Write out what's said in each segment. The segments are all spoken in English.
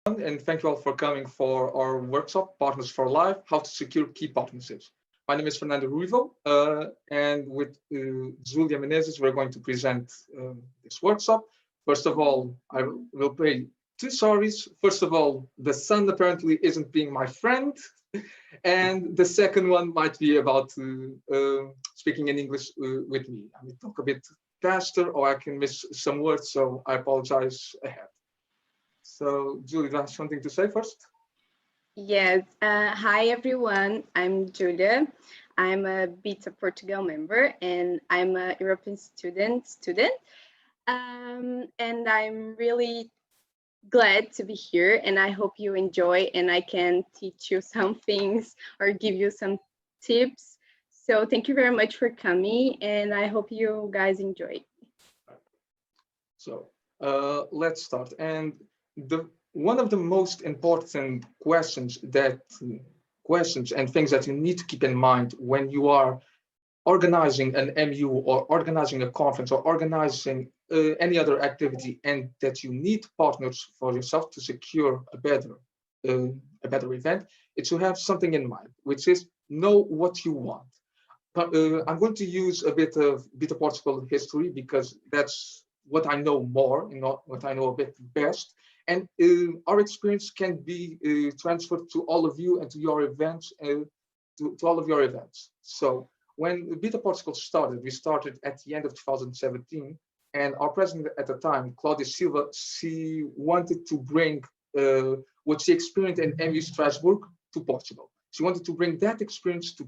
And thank you all for coming for our workshop, Partners for Life, How to Secure Key Partnerships. My name is Fernando Ruivo, and with Julia Menezes, we're going to present this workshop. First of all, I will pay two sorries. First of all, the sun apparently isn't being my friend, and the second one might be about speaking in English with me. I may talk a bit faster, or I can miss some words, so I apologize ahead. So, Julie, do you have something to say first? Yes. Hi, everyone. I'm Julia. I'm a BETA Portugal member, and I'm a European student. And I'm really glad to be here, and I hope you enjoy, and I can teach you some things or give you some tips. So thank you very much for coming, and I hope you guys enjoy. So let's start. And one of the most important questions and things that you need to keep in mind when you are organizing an MU or organizing a conference or organizing any other activity, and that you need partners for yourself to secure a better event, is to have something in mind, which is know what you want. I'm going to use a bit of BETA Portugal history because that's what I know more and not what I know a bit best. And our experience can be transferred to all of you and to your events, to all of your events. So when BETA Portugal started, we started at the end of 2017, and our president at the time, Claudia Silva, she wanted to bring what she experienced in MEU Strasbourg to Portugal. She wanted to bring that experience to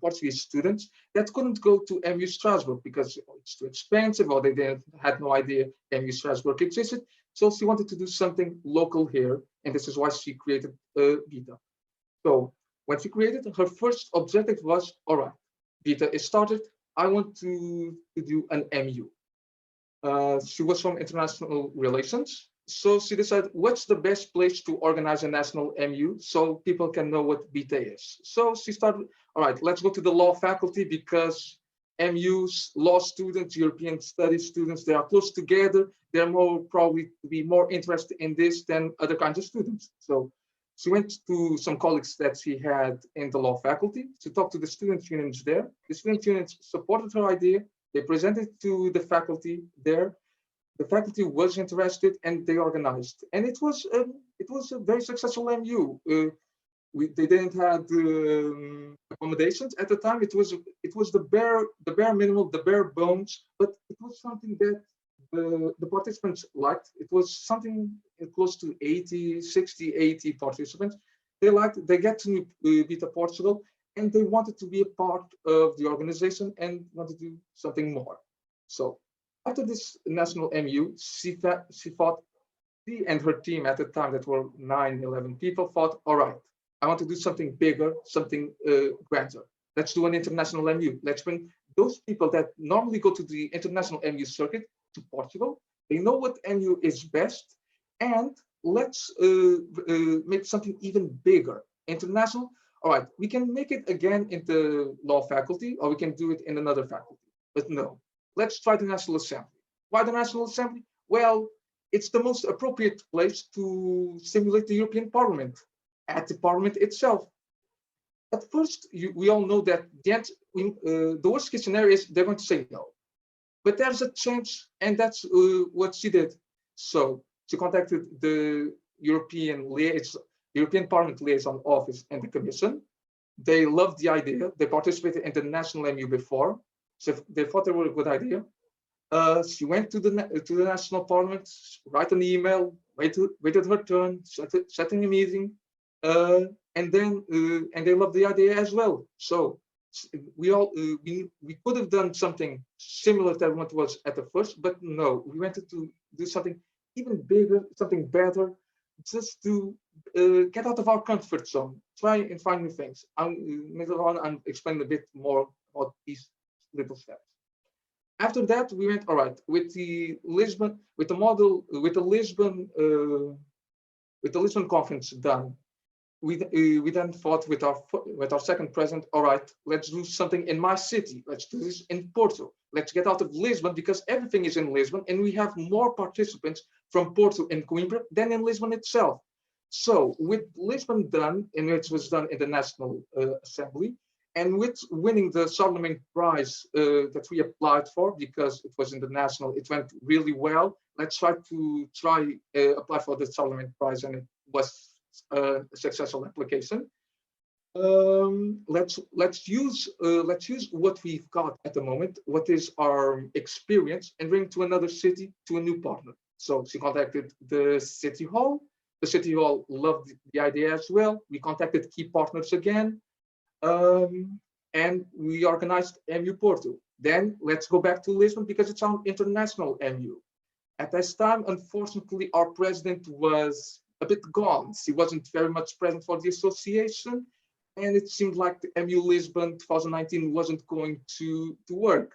Portuguese students that couldn't go to MEU Strasbourg because it's too expensive, or they had no idea MEU Strasbourg existed. So she wanted to do something local here, and this is why she created BETA. So when she created, her first objective was, all right, BETA is started. I want to do an MEU. She was from international relations. So she decided, what's the best place to organize a national MU so people can know what BETA is? So she started, all right, let's go to the law faculty because MUs, law students, European studies students, they are close together. They're more probably be more interested in this than other kinds of students. So she went to some colleagues that she had in the law faculty. She talked to the student unions there. The student unions supported her idea. They presented to the faculty there. The faculty was interested, and they organized. And it was a very successful MU. They didn't have accommodations at the time. It was the bare minimum, the bare bones, but it was something that the participants liked. It was something close to 80, 60, 80 participants. They liked, they get to BETA Portugal, and they wanted to be a part of the organization and wanted to do something more. So after this national MU, she thought, she and her team at the time, that were 9, 11 people, thought, all right, I want to do something bigger, something grander. Let's do an international MU. Let's bring those people that normally go to the international MU circuit to Portugal. They know what MU is best, and let's make something even bigger. International, all right, we can make it again in the law faculty, or we can do it in another faculty. But no, let's try the National Assembly. Why the National Assembly? Well, it's the most appropriate place to simulate the European Parliament, at the Parliament itself. At first, we all know that the worst case scenario is they're going to say no. But there's a chance, and that's what she did. So she contacted the European Parliament Liaison Office and the Commission. They loved the idea. They participated in the national MU before, so they thought they were a good idea. She went to the national parliament, write an email, waited her turn, setting a meeting, and they loved the idea as well. So we could have done something similar to what was at the first, but no, we wanted to do something even bigger, something better, just to get out of our comfort zone, try and find new things. Later on, I'll explain a bit more about these little steps. After that, we went, all right, with the Lisbon conference done. we then thought with our second president, all right, let's do something in my city. Let's do this in Porto. Let's get out of Lisbon because everything is in Lisbon and we have more participants from Porto and Coimbra than in Lisbon itself. So with Lisbon done, and it was done in the National Assembly, and with winning the Solomon Prize that we applied for, because it was in the national, it went really well. Let's try to apply for the Solomon Prize, and it was a successful application. Let's use what we've got at the moment, what is our experience, and bring to another city, to a new partner. So she contacted the city hall. The city hall loved the idea as well. We contacted key partners again. And we organized MEU Porto. Then let's go back to Lisbon because it's our international MEU. At this time, unfortunately, our president was a bit gone. He wasn't very much present for the association, and it seemed like the MEU Lisbon 2019 wasn't going to work.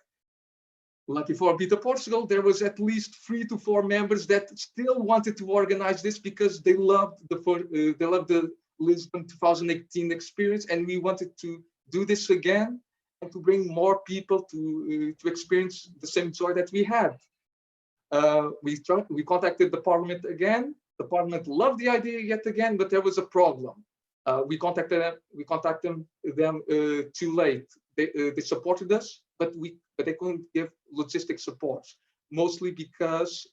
Lucky for BETA Portugal, there was at least 3 to 4 members that still wanted to organize this because they loved the Lisbon 2018 experience, and we wanted to do this again and to bring more people to experience the same joy that we had. We contacted the parliament again. The parliament loved the idea yet again, but there was a problem. We contacted them too late. They supported us, but they couldn't give logistic support, mostly because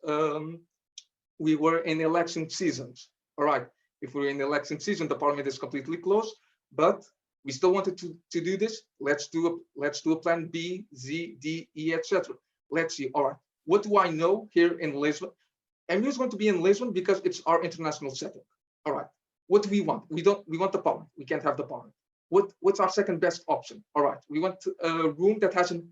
we were in election seasons. All right, if we're in election season, the parliament is completely closed, but we still wanted to do this. Let's do a plan B, Z, D, E, etc. Let's see. All right, what do I know here in Lisbon? MEU is going to be in Lisbon because it's our international setting. All right, what do we want? We want the parliament. We can't have the parliament. What's our second best option? All right, we want a room that has a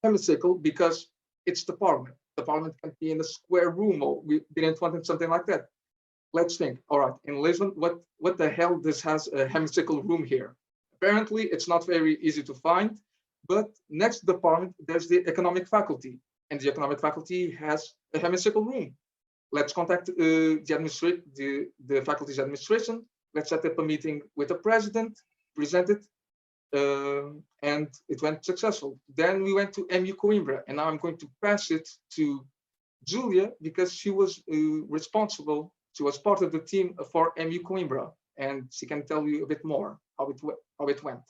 hemicycle because it's the parliament. The parliament can be in a square room, or we didn't want something like that. Let's think. All right, in Lisbon, what the hell this has a hemicycle room here? Apparently, it's not very easy to find, but next to the parliament, there's the economic faculty, and the economic faculty has a hemicycle room. Let's contact the faculty's administration. Let's set up a meeting with the president, present it, and it went successful. Then we went to MEU Coimbra, and now I'm going to pass it to Julia because she was responsible. She was part of the team for MEU Coimbra, and she can tell you a bit more how it went.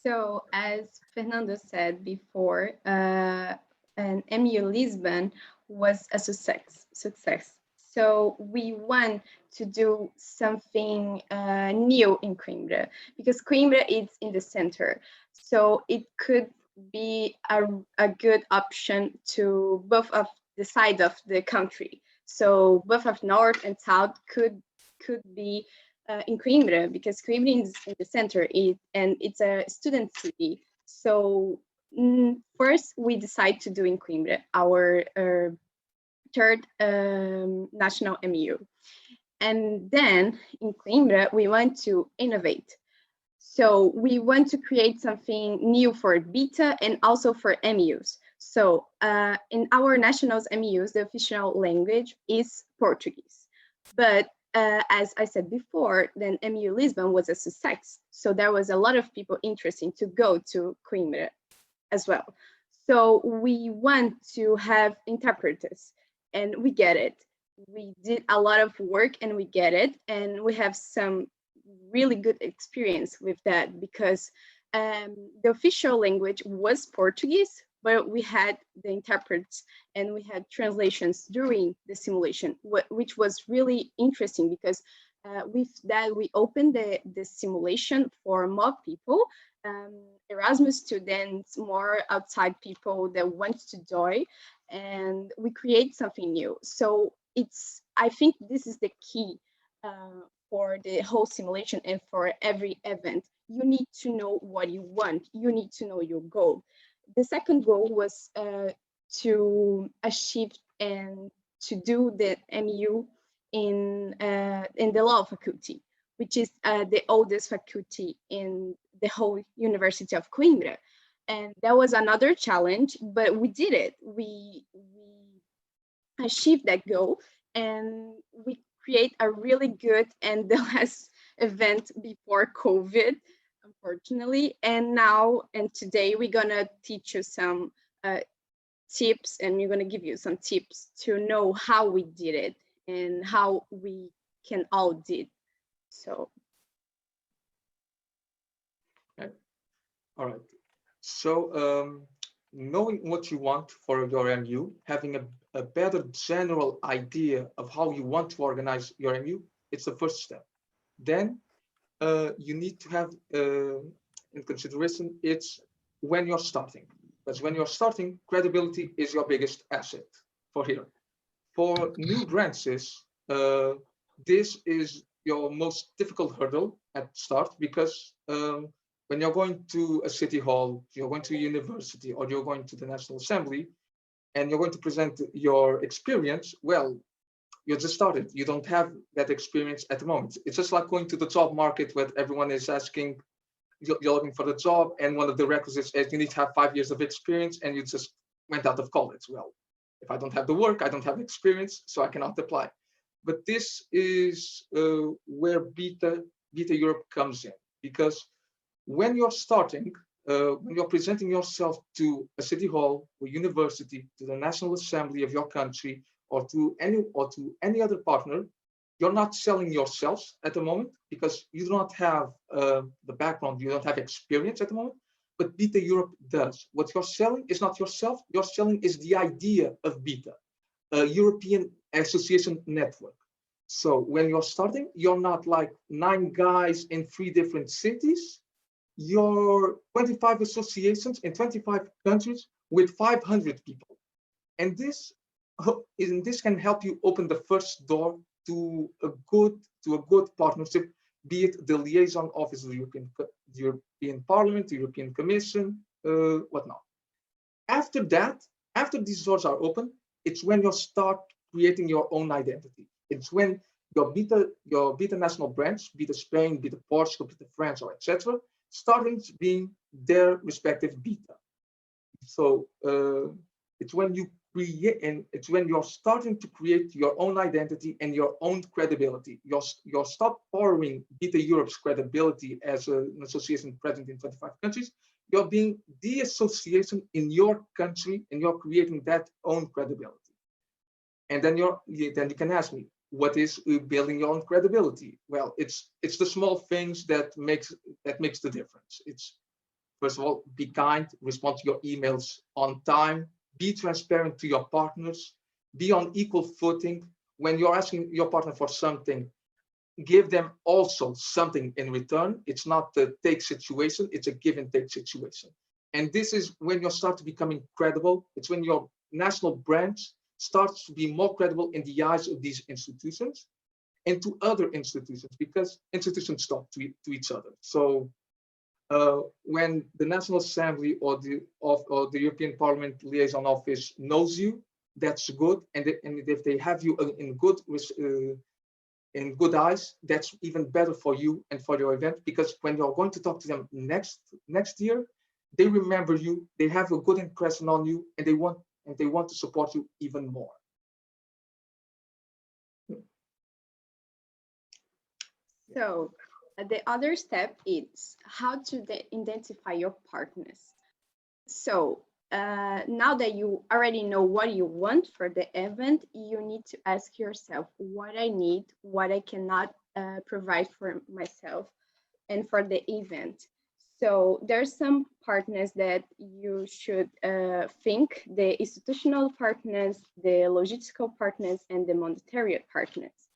So, as Fernando said before, an MEU Lisbon was a success. So we want to do something new in Coimbra because Coimbra is in the center. So it could be a good option to both of the side of the country. So both of North and South could be in Coimbra because Coimbra is in the center and it's a student city. So first we decide to do in Coimbra our third national MEU. And then in Coimbra, we want to innovate. So we want to create something new for BETA and also for MEUs. So in our national MEUs, the official language is Portuguese. But as I said before, then MEU Lisbon was a success. So there was a lot of people interested to go to Coimbra as well. So we want to have interpreters, and we get it. We did a lot of work and we get it. And we have some really good experience with that because the official language was Portuguese, but we had the interpreters and we had translations during the simulation, which was really interesting because with that we opened the simulation for more people, Erasmus students, more outside people that want to join, and we create something new. So I think this is the key for the whole simulation and for every event. You need to know what you want. You need to know your goal. The second goal was to achieve and to do the MEU in the law faculty, which is the oldest faculty in the whole University of Coimbra. And that was another challenge, but we did it. We achieved that goal, and we create a really good and the last event before COVID, unfortunately. And today we're gonna teach you some tips, and we're gonna give you some tips to know how we did it and how we can all did. So. Okay. All right. So knowing what you want for your MU, having a better general idea of how you want to organize your MU, it's the first step. Then you need to have in consideration it's when you're starting. Because when you're starting, credibility is your biggest asset for here. For new branches, this is your most difficult hurdle at start because when you're going to a city hall, you're going to a university, or you're going to the National Assembly, and you're going to present your experience, well, you just started. You don't have that experience at the moment. It's just like going to the job market where everyone is asking, you're looking for the job, and one of the requisites is you need to have 5 years of experience, and you just went out of college. Well, if I don't have the work, I don't have experience, so I cannot apply. But this is where BETA Europe comes in, because when you're starting, when you're presenting yourself to a city hall or university, to the National Assembly of your country, or to any other partner, you're not selling yourselves at the moment because you do not have the background, you don't have experience at the moment. But BETA Europe does. What you're selling is not yourself. You're selling is the idea of BETA, a European association network. So when you're starting, you're not like 9 guys in 3 different cities. You're 25 associations in 25 countries with 500 people. And this can help you open the first door to a good partnership, be it the liaison office of the European Parliament, the European Commission, whatnot. After that, after these doors are open, it's when you start creating your own identity. It's when your BETA national branch, BETA Spain, BETA Portugal, BETA France, or etc., starting being their respective BETA. So it's when you create, and it's when you're starting to create your own identity and your own credibility. You're stop borrowing BETA Europe's credibility as an association present in 25 countries. You're being the association in your country, and you're creating that own credibility. And then you can ask me, what is building your own credibility? Well, it's the small things that makes the difference. It's, first of all, be kind, respond to your emails on time, be transparent to your partners, be on equal footing. When you're asking your partner for something, give them also something in return. It's not the take situation, it's a give and take situation. And this is when you start becoming credible. It's when your national branch starts to be more credible in the eyes of these institutions and to other institutions, because institutions talk to each other. So when the National Assembly or the European Parliament liaison office knows you, that's good. And if they have you in good eyes, that's even better for you and for your event, because when you're going to talk to them next year, they remember you, they have a good impression on you, and they want to support you even more. So the other step is how to identify your partners. So now that you already know what you want for the event, you need to ask yourself what I need, what I cannot provide for myself and for the event. So there's some partners that you should think: the institutional partners, the logistical partners, and the monetary partners.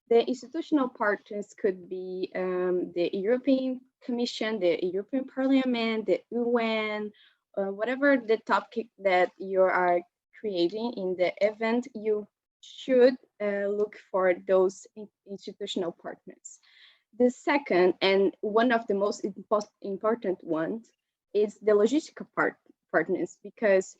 The institutional partners could be the European Commission, the European Parliament, the UN, whatever the topic that you are creating in the event, you should look for those institutional partners. The second, and one of the most important ones, is the logistical partners, because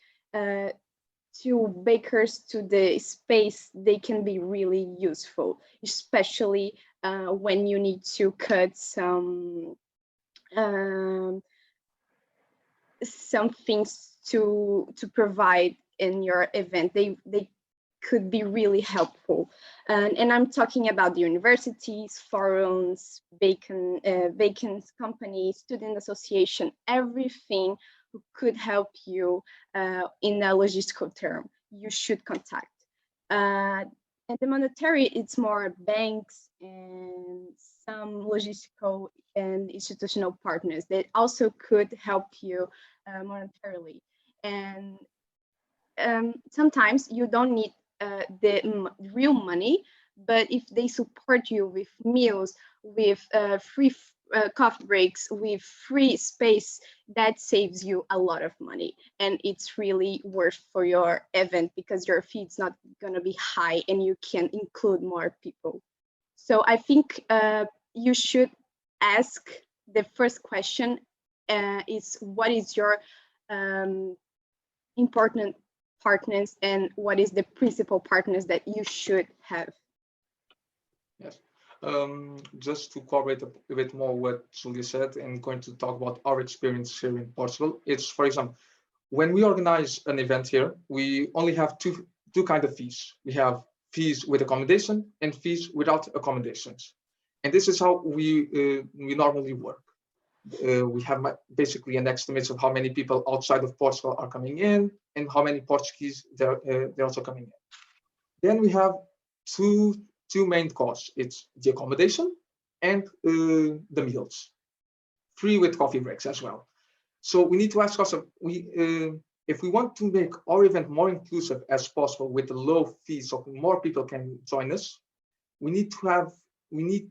to bakers, to the space, they can be really useful, especially when you need to cut some things to provide in your event. They could be really helpful. And I'm talking about the universities, forums, vacant companies, student association, everything who could help you in a logistical term, you should contact. And the monetary, it's more banks and some logistical and institutional partners that also could help you monetarily. And sometimes you don't need the real money, but if they support you with meals, with free coffee breaks, with free space, that saves you a lot of money. And it's really worth for your event because your fee is not going to be high and you can include more people. So I think you should ask the first question is what is your important partners and what is the principal partners that you should have? Yes. Just to correlate a bit more what Julia said, and going to talk about our experience here in Portugal. It's, for example, when we organize an event here, we only have two kind of fees. We have fees with accommodation and fees without accommodations. And this is how we normally work. We have basically an estimate of how many people outside of Portugal are coming in and how many Portuguese they're also coming in. Then we have two main costs. It's the accommodation and the meals, free with coffee breaks as well. So we need to ask ourselves, if we want to make our event more inclusive as possible with the low fees so more people can join us, we need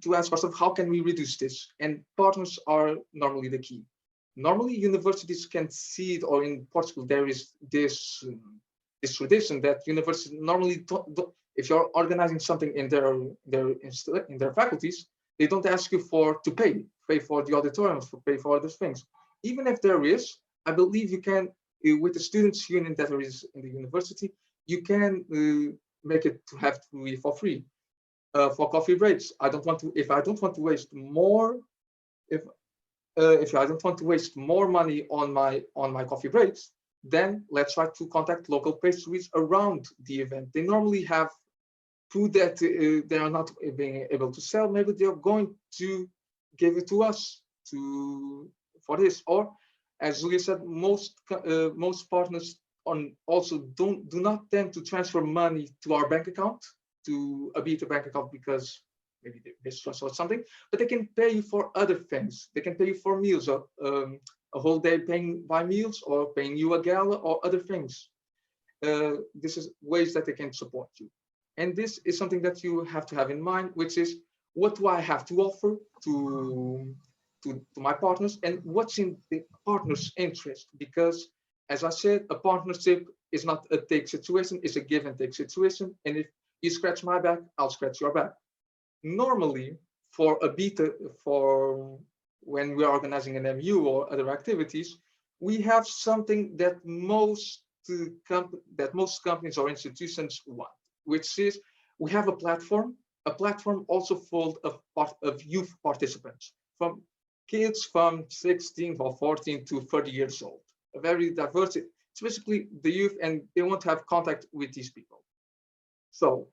to ask ourselves, how can we reduce this? And partners are normally the key. Normally, universities can see it, or in Portugal, there is this tradition that universities normally if you're organizing something in their faculties, they don't ask you to pay for the auditoriums, pay for other things. Even if there is, I believe you can, with the students' union that there is in the university, you can make it to have to be for free. For coffee breaks, if I don't want to waste more, if I don't want to waste more money on my coffee breaks, then let's try to contact local pastries around the event. They normally have food that they are not being able to sell. Maybe they are going to give it to us for this. Or, as Julia said, most partners also do not tend to transfer money to our bank account, to a BETA bank account, because maybe they stress or something, but they can pay you for other things. They can pay you for meals, or a whole day paying by meals, or paying you a gala, or other things. This is ways that they can support you. And this is something that you have to have in mind, which is, what do I have to offer to my partners, and what's in the partner's interest? Because, as I said, a partnership is not a take situation, it's a give and take situation. And if you scratch my back, I'll scratch your back. Normally, for a BETA, for when we are organizing an MEU or other activities, we have something that most companies or institutions want, which is, we have a platform also full of youth participants, from kids from 16 or 14 to 30 years old. A very diverse, it's basically the youth, and they want to have contact with these people. So,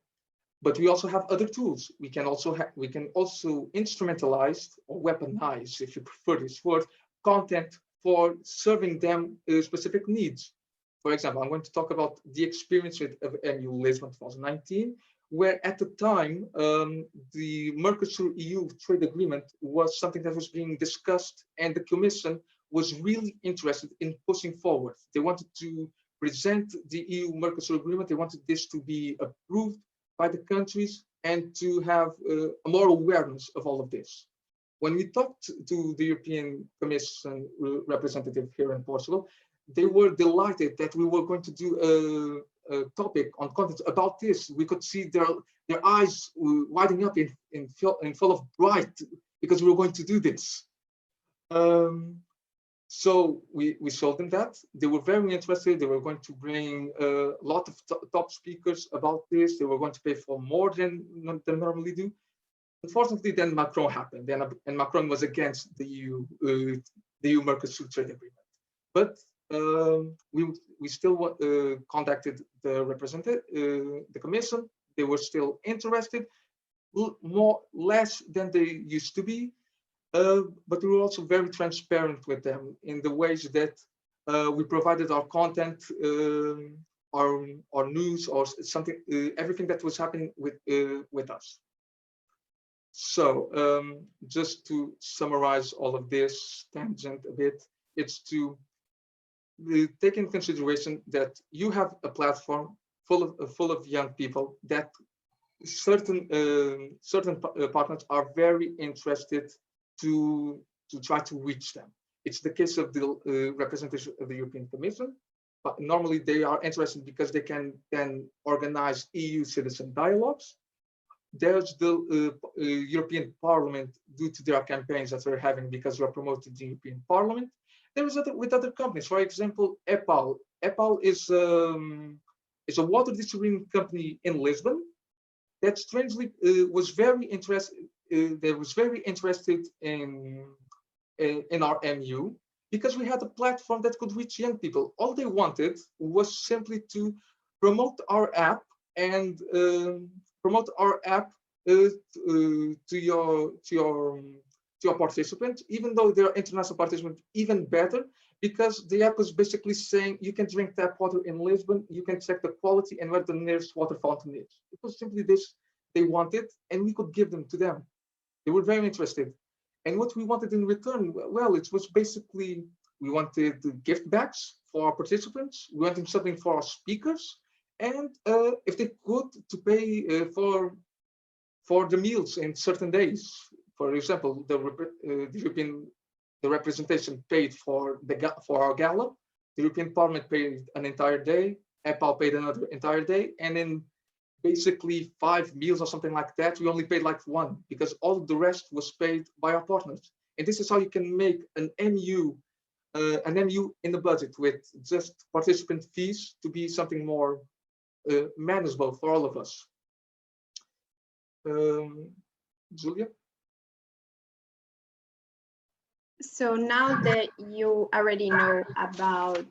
but we also have other tools. We can also instrumentalize or weaponize, if you prefer this word, content for serving them specific needs. For example, I'm going to talk about the experience of MEU Lisbon 2019, where at the time, the Mercosur-EU trade agreement was something that was being discussed, and the Commission was really interested in pushing forward. They wanted to present the EU-Mercosur agreement. They wanted this to be approved by the countries and to have a more awareness of all of this. When we talked to the European Commission representative here in Portugal, they were delighted that we were going to do a topic on content about this. We could see their eyes widening up in full of bright, because we were going to do this. So we showed them that. They were very interested. They were going to bring a lot of top speakers about this. They were going to pay for more than they normally do. Unfortunately, then Macron happened, and Macron was against the EU-Mercosur trade agreement. But we still contacted the commission. They were still interested, less than they used to be, but we were also very transparent with them in the ways that we provided our content, our news, or something, everything that was happening with us. So just to summarize all of this tangent a bit, it's to take in consideration that you have a platform full of young people, that certain partners are very interested to try to reach them. It's the case of the representation of the European Commission, but normally they are interested because they can then organize EU citizen dialogues. There's the European Parliament, due to their campaigns that we're having because we're promoting the European Parliament. There is with other companies, for example, EPAL. EPAL is a water distributing company in Lisbon that strangely was very interested. They was very interested in our MEU because we had a platform that could reach young people. All they wanted was simply to promote our app and promote our app to your participants, even though they're international participants, even better, because the app was basically saying you can drink tap water in Lisbon, you can check the quality and where the nearest water fountain is. It was simply this they wanted, and we could give them to them. They were very interested. And what we wanted in return, well, it was basically, we wanted gift bags for our participants, we wanted something for our speakers, and if they could, to pay for the meals in certain days. For example, the representation paid for our gala, the European Parliament paid an entire day, EPAL paid another entire day, and in basically 5 meals or something like that, we only paid like 1 because all the rest was paid by our partners. And this is how you can make an MEU in the budget with just participant fees to be something more manageable for all of us. Julia? So now that you already know about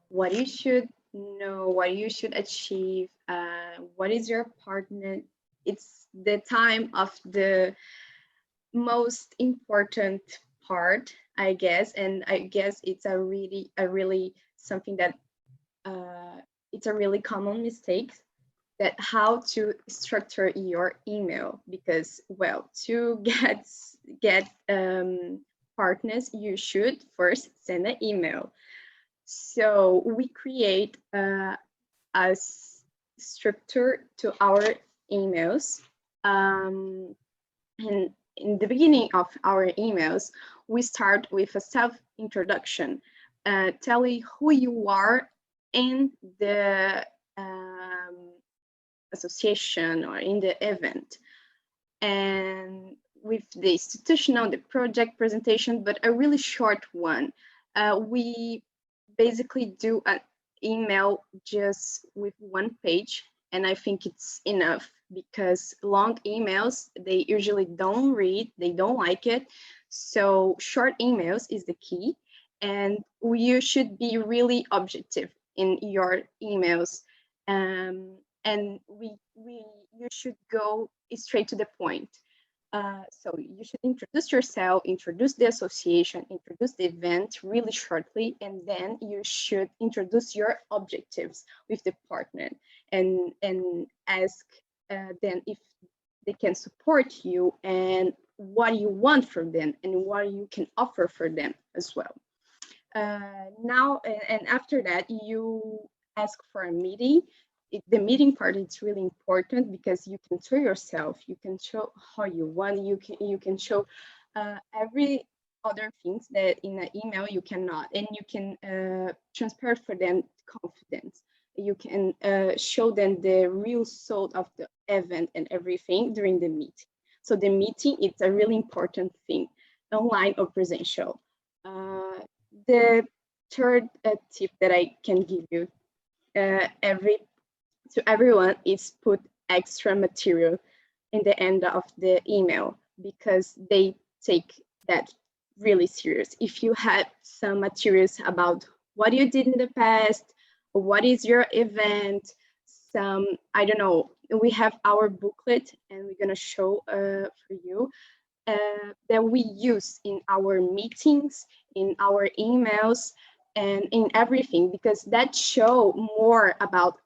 what you should know, what you should achieve, what is your partner, it's the time of the most important part, I guess. And I guess it's a really something that it's a really common mistake, that how to structure your email, because, well, to get partners, you should first send an email. So we create a structure to our emails, and in the beginning of our emails, we start with a self-introduction, telling who you are in the association or in the event, and with the institutional, the project presentation, but a really short one. We basically do an email just with 1 page, and I think it's enough, because long emails, they usually don't read, they don't like it. So short emails is the key, and you should be really objective in your emails, and you should go straight to the point. So you should introduce yourself, introduce the association, introduce the event really shortly, and then you should introduce your objectives with the partner, and ask them if they can support you and what you want from them and what you can offer for them as well. Now, and after that, you ask for a meeting. The meeting part is really important, because you can show yourself, you can show how you want, you can show every other things that in an email you cannot, and you can transfer for them confidence. You can show them the real soul of the event and everything during the meeting. So the meeting, it's a really important thing, online or presential. The third tip that I can give you to everyone is put extra material in the end of the email, because they take that really serious. If you have some materials about what you did in the past, what is your event, some, I don't know, we have our booklet and we're gonna show for you that we use in our meetings, in our emails, and in everything, because that show more about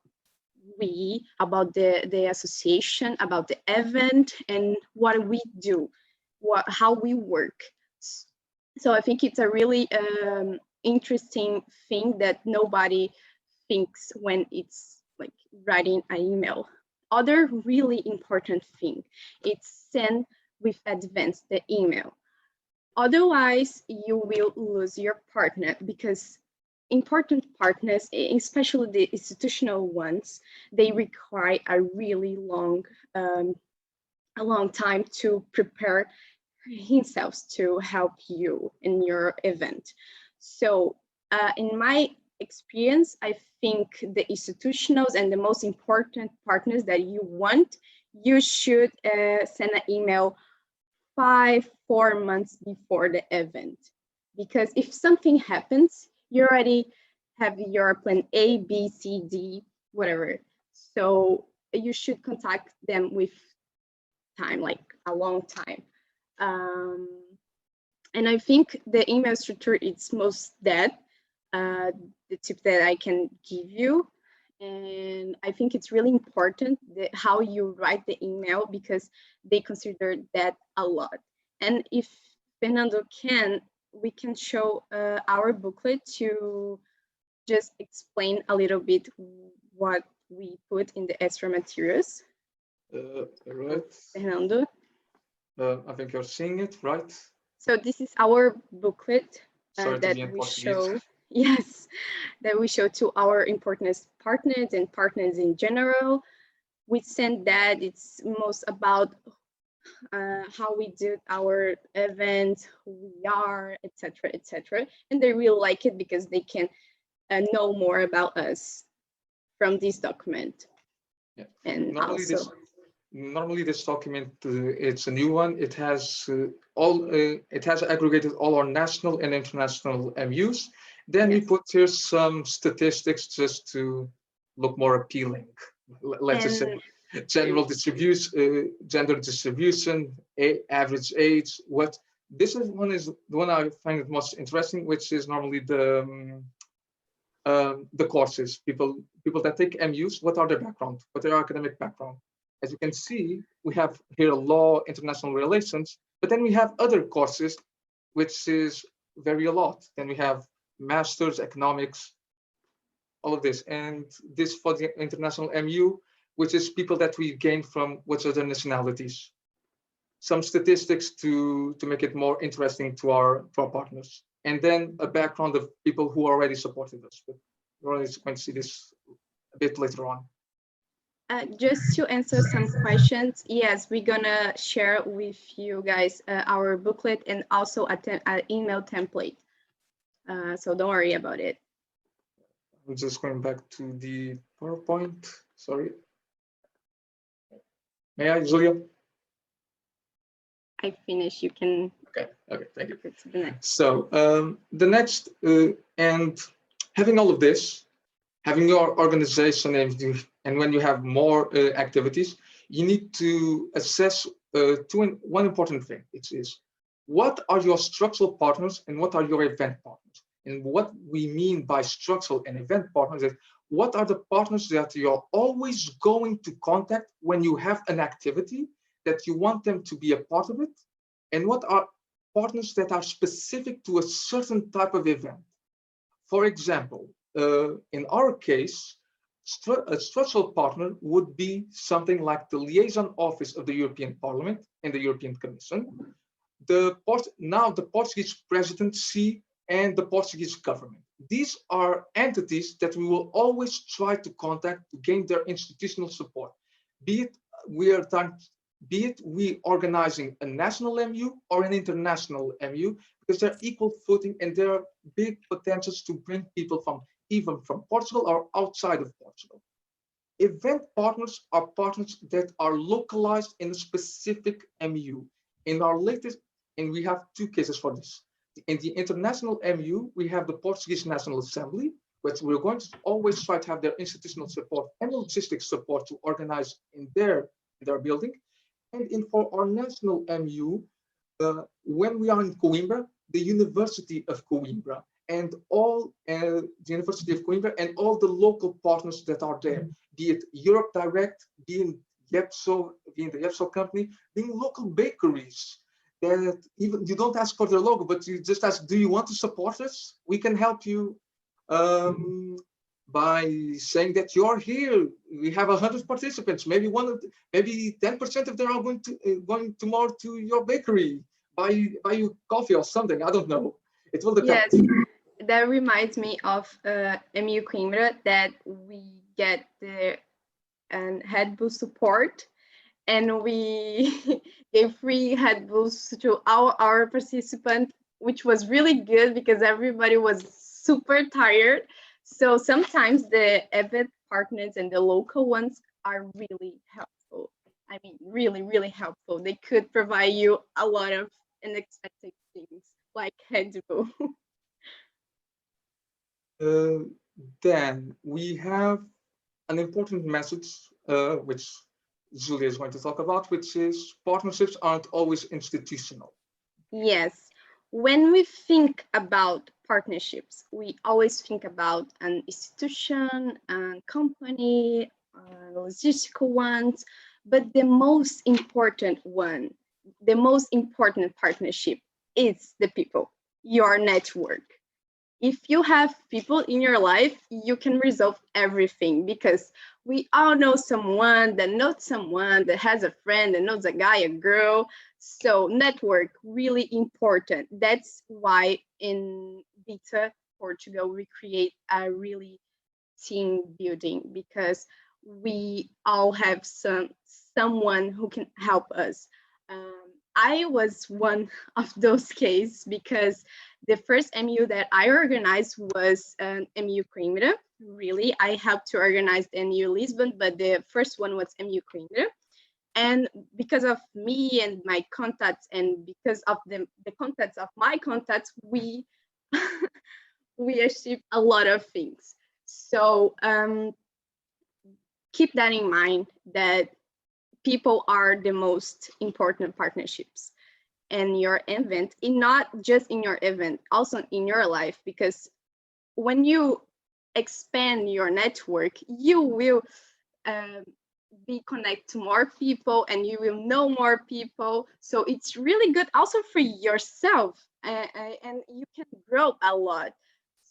about the association, about the event, and what we do, how we work. So I think it's a really interesting thing that nobody thinks when it's like writing an email. Other really important thing, it's send with advance the email. Otherwise, you will lose your partner, because important partners, especially the institutional ones, they require a long time to prepare himself to help you in your event. So in my experience, I think the institutionals and the most important partners that you want, you should send an email 4 months before the event. Because if something happens, you already have your plan A, B, C, D, whatever. So you should contact them with time, like a long time. And I think the email structure is most that, the tip that I can give you. And I think it's really important that how you write the email, because they consider that a lot. And if Fernando can, we can show our booklet to just explain a little bit what we put in the extra materials. Right. Fernando. I think you're seeing it, right? So this is our booklet that we Portuguese. show. Yes, that we show to our important partners and partners in general. We send that. It's most about how we do our event, who we are, etc., etc. And they really like it because they can know more about us from this document. Yeah. And normally this document, it's a new one. It has it has aggregated all our national and international MUs. Then we put here some statistics just to look more appealing. Let's just say general distribution, gender distribution, average age. What this is the one I find it most interesting, which is normally the courses. People that take MUs. What are their background? What are their academic background? As you can see, we have here law, international relations, but then we have other courses, which is vary a lot. Then we have masters, economics, all of this. And this for the international MU, which is people that we gain from which other nationalities. Some statistics to make it more interesting to our partners. And then a background of people who already supported us. But we're already going to see this a bit later on. Just to answer some questions, yes, we're gonna share with you guys our booklet and also an email template. So don't worry about it. I'm just going back to the PowerPoint. Sorry. May I, Julia? I finished. You can. Okay. Thank you. To the next. So the next, and having all of this, having your organization and when you have more activities, you need to assess one important thing. It is, what are your structural partners and what are your event partners? And what we mean by structural and event partners is, what are the partners that you're always going to contact when you have an activity that you want them to be a part of it? And what are partners that are specific to a certain type of event? For example, in our case, a structural partner would be something like the liaison office of the European Parliament and the European Commission, now the Portuguese presidency and the Portuguese government. These are entities that we will always try to contact to gain their institutional support, be it we organizing a national MU or an international MU, because they're equal footing and there are big potentials to bring people even from Portugal or outside of Portugal. Event partners are partners that are localized in a specific MU. In our latest, and we have two cases for this. In the international MU, we have the Portuguese National Assembly, which we're going to always try to have their institutional support and logistics support to organize in their building. And for our national MU, when we are in Coimbra, the University of Coimbra and all the University of Coimbra and all the local partners that are there, be it Europe Direct, being the Yepso company, being local bakeries that even you don't ask for their logo, but you just ask, do you want to support us? We can help you by saying that you're here. We have 100 participants. Maybe maybe 10% of them are going tomorrow to your bakery, buy you coffee or something. I don't know. It will depend. Yes, that reminds me of MEU Coimbra, that we get the head boost support, and we gave free head boosts to all our participants, which was really good because everybody was super tired. So sometimes the event partners and the local ones are really helpful. I mean, really, really helpful. They could provide you a lot of unexpected things like head boost. Then we have an important message, which Julia is going to talk about, which is partnerships aren't always institutional. Yes, when we think about partnerships, we always think about an institution, a company, logistical ones, but the most important one, the most important partnership is the people, your network. If you have people in your life, you can resolve everything, because we all know someone that has a friend that knows a guy, a girl. So network, really important. That's why in BETA Portugal, we create a really team building, because we all have someone who can help us. I was one of those cases, because the first MU that I organized was MU Coimbra. Really, I helped to organize the MU Lisbon, but the first one was MU Coimbra. And because of me and my contacts, and because of the contacts of my contacts, we we achieved a lot of things. So keep that in mind, that people are the most important partnerships in your event, and not just in your event, also in your life, because when you expand your network, you will be connected to more people, and you will know more people. So it's really good also for yourself, and you can grow a lot.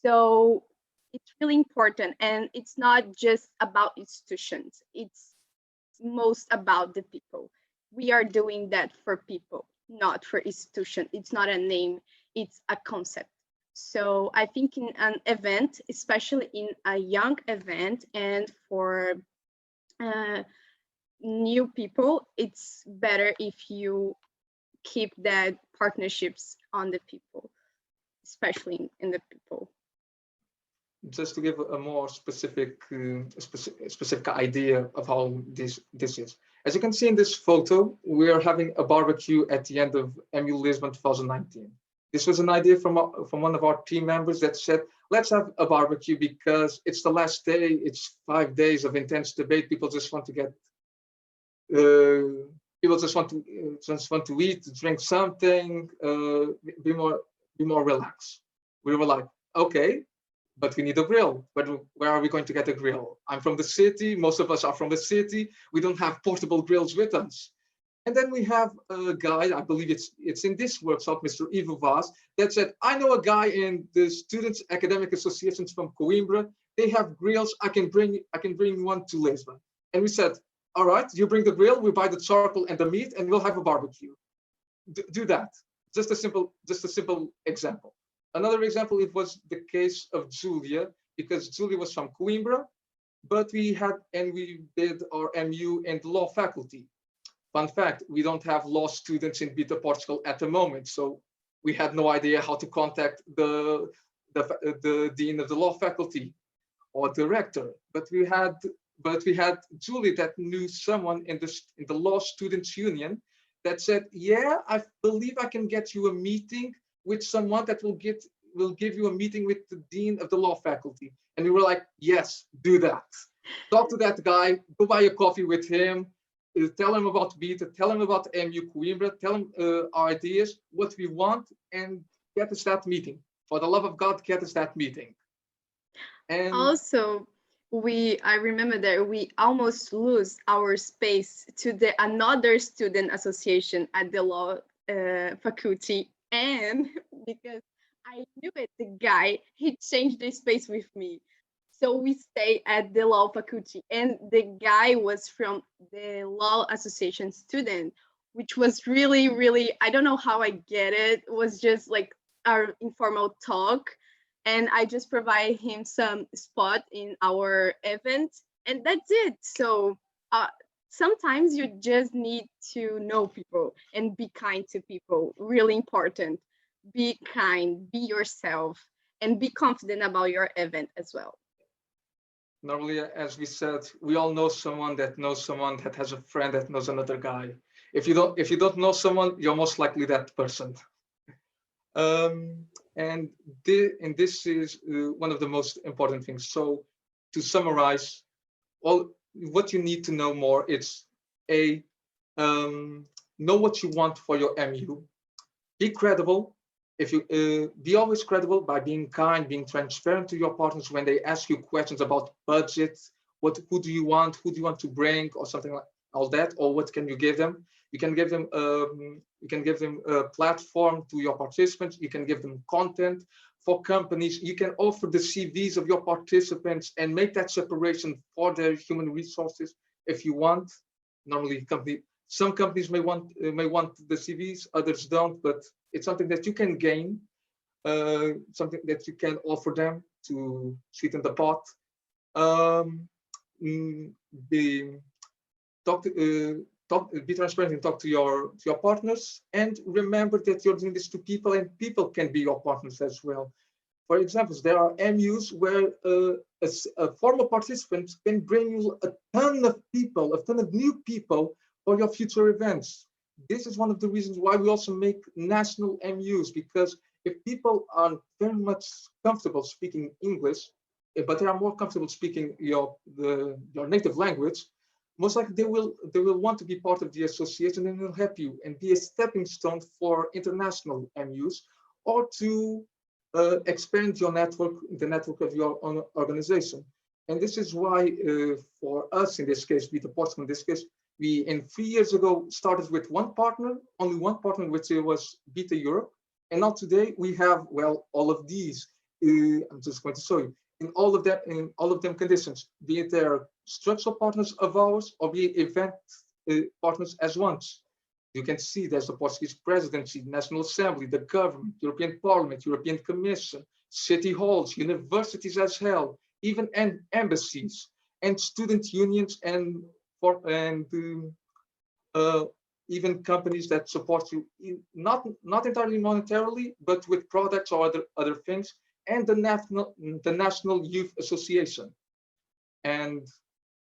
So it's really important, and it's not just about institutions, it's most about the people. We are doing that for people, not for institution. It's not a name, it's a concept. So I think in an event, especially in a young event, and for new people, it's better if you keep that partnerships on the people, especially in the people. Just to give a more specific idea of how this is. As you can see in this photo, we are having a barbecue at the end of MU Lisbon 2019. This was an idea from one of our team members that said, let's have a barbecue because it's the last day, it's 5 days of intense debate. People just want to get, people just want to eat, drink something, be more relaxed. We were like, okay, but we need a grill. But where are we going to get a grill? I'm from the city. Most of us are from the city. We don't have portable grills with us. And then we have a guy, I believe it's in this workshop, Mr. Ivo Vaz, that said, I know a guy in the Students' Academic Associations from Coimbra. They have grills. I can bring one to Lisbon. And we said, all right, you bring the grill, we buy the charcoal and the meat, and we'll have a barbecue. Do that. Just a simple example. Another example, it was the case of Julia, because Julia was from Coimbra, but we did our MU in the law faculty. Fun fact, we don't have law students in BETA Portugal at the moment, so we had no idea how to contact the dean of the law faculty or director. But we had Julie that knew someone in the law students union that said, yeah, I believe I can get you a meeting with someone that will give you a meeting with the dean of the law faculty. And we were like, yes, do that. Talk to that guy, go buy a coffee with him, tell him about BETA, tell him about MEU Coimbra, tell him our ideas, what we want, and get us that meeting. For the love of God, get us that meeting. And Also, I remember that we almost lose our space to the another student association at the law faculty, and because I knew it, the guy, he changed the space with me. So we stay at the law faculty, and the guy was from the law association student, which was really, really, I don't know how I get it. It was just like our informal talk, and I just provide him some spot in our event, and that's it. So sometimes you just need to know people and be kind to people. Really important. Be kind, be yourself, and be confident about your event as well. normally, as we said, we all know someone that has a friend that knows another guy. If you don't know someone, you're most likely that person. And this is one of the most important things. So to summarize, all what you need to know more, it's know what you want for your MU. Be credible. If you be always credible by being kind, being transparent to your partners when they ask you questions about budget, who do you want to bring, or something like all that, or what can you give them. You can give them a platform to your participants. You can give them content. For companies, you can offer the CVs of your participants and make that separation for their human resources if you want. Normally, some companies may want the CVs, others don't, but it's something that you can gain, something that you can offer them to sweeten the pot. Be transparent and talk to your partners, and remember that you're doing this to people, and people can be your partners as well. For example, there are MUs where a former participant can bring you a ton of new people for your future events. This is one of the reasons why we also make national MUs, because if people are very much comfortable speaking English, but they are more comfortable speaking your native language, most likely they will want to be part of the association, and will help you and be a stepping stone for international MUs, or to expand your network, the network of your own organization. And this is why for us in this case, BETA Portugal in this case, we in 3 years ago started with only one partner, which was BETA Europe. And now today we have, well, all of these. I'm just going to show you in all of them conditions, be it they're structural partners of ours or be it event partners as ones. You can see there's the Portuguese presidency, National Assembly, the government, European Parliament, European Commission, city halls, universities as well, even embassies and student unions, and even companies that support you, not entirely monetarily, but with products or other things, and the National Youth Association. And